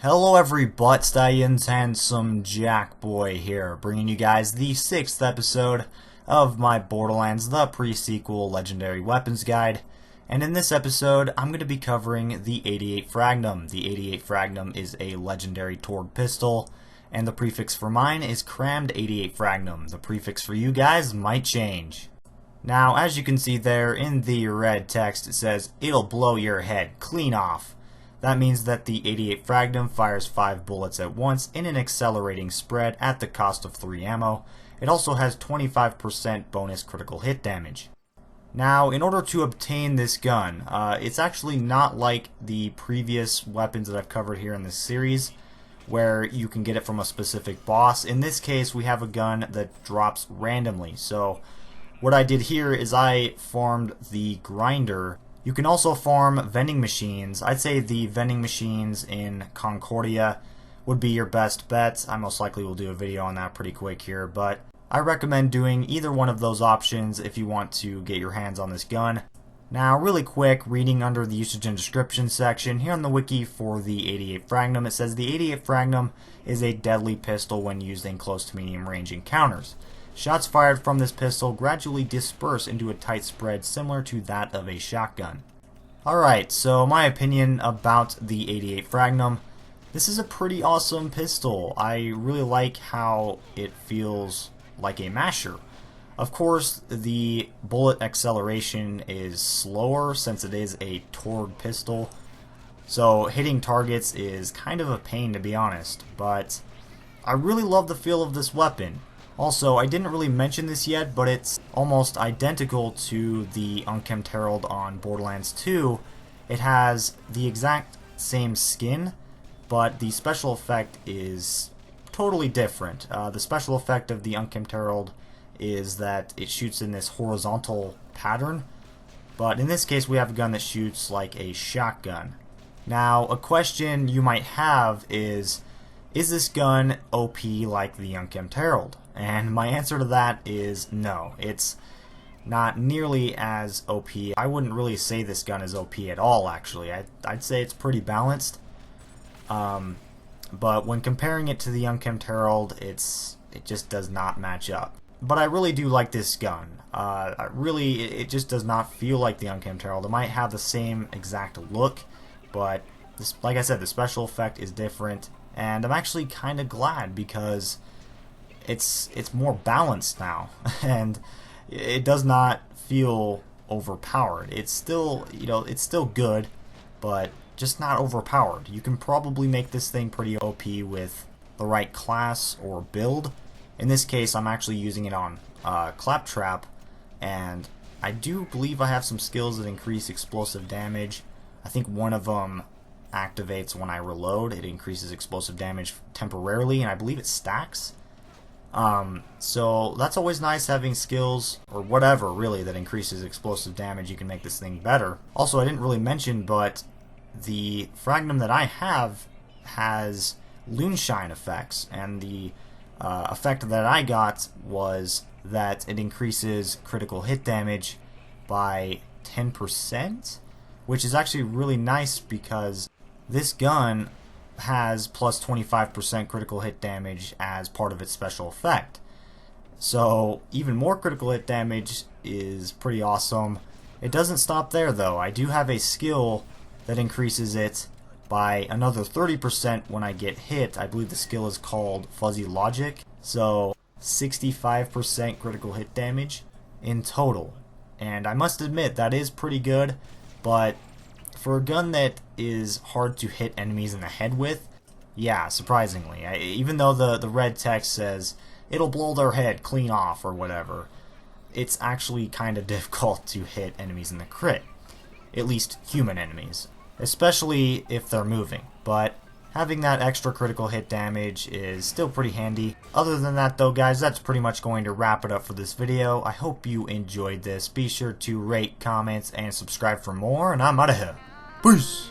Hello every butt stallions, handsome Jack Boy here, bringing you guys the 6th episode of my Borderlands, the pre-sequel Legendary Weapons Guide. And in this episode, I'm going to be covering the 88 Fragnum. The 88 Fragnum is a legendary Torg pistol, and the prefix for mine is crammed 88 Fragnum. The prefix for you guys might change. Now, as you can see there in the red text, it says, "It'll blow your head clean off." That means that the 88 Fragnum fires 5 bullets at once in an accelerating spread at the cost of 3 ammo. It also has 25% bonus critical hit damage. Now, in order to obtain this gun, it's actually not like the previous weapons that I've covered here in this series, where you can get it from a specific boss. In this case, we have a gun that drops randomly. So, what I did here is I farmed the grinder. You can also farm vending machines. I'd say the vending machines in Concordia would be your best bet. I most likely will do a video on that pretty quick here, but I recommend doing either one of those options if you want to get your hands on this gun. Now, really quick, reading under the usage and description section, here on the wiki for the 88 Fragnum, it says the 88 Fragnum is a deadly pistol when used in close to medium range encounters. Shots fired from this pistol gradually disperse into a tight spread similar to that of a shotgun. Alright, so my opinion about the 88 Fragnum. This is a pretty awesome pistol. I really like how it feels like a masher. Of course, the bullet acceleration is slower since it is a Torg pistol, so hitting targets is kind of a pain, to be honest, but I really love the feel of this weapon. Also, I didn't really mention this yet, but it's almost identical to the Unkempt Herald on Borderlands 2. It has the exact same skin, but the special effect is totally different. The special effect of the Unkempt Herald is that it shoots in this horizontal pattern, but in this case we have a gun that shoots like a shotgun. Now, a question you might have is this gun OP like the Unkempt Herald? And my answer to that is no. It's not nearly as OP. I wouldn't really say this gun is OP at all, actually. I'd say it's pretty balanced. But when comparing it to the Unkempt Herald, it just does not match up. But I really do like this gun. It just does not feel like the Unkempt Herald. It might have the same exact look, but this, like I said, the special effect is different. And I'm actually kind of glad because it's more balanced now, and it does not feel overpowered. It's still, it's still good, but just not overpowered. You can probably make this thing pretty OP with the right class or build. In this case, I'm actually using it on Claptrap, and I do believe I have some skills that increase explosive damage. I think one of them activates when I reload. It increases explosive damage temporarily, and I believe it stacks. So that's always nice, having skills or whatever really that increases explosive damage. You can make this thing better. Also, I didn't really mention, but the Fragnum that I have has Loonshine effects, and the effect that I got was that it increases critical hit damage by 10%, which is actually really nice because this gun has plus 25% critical hit damage as part of its special effect. So even more critical hit damage is pretty awesome. It doesn't stop there though. I do have a skill that increases it by another 30% when I get hit. I believe the skill is called Fuzzy Logic. So 65% critical hit damage in total. And I must admit that is pretty good, but for a gun that is hard to hit enemies in the head with, yeah, surprisingly. Even though the red text says, "It'll blow their head clean off," or whatever, it's actually kind of difficult to hit enemies in the crit. At least human enemies. Especially if they're moving. But having that extra critical hit damage is still pretty handy. Other than that though, guys, that's pretty much going to wrap it up for this video. I hope you enjoyed this. Be sure to rate, comment, and subscribe for more, and I'm out of here. Peace!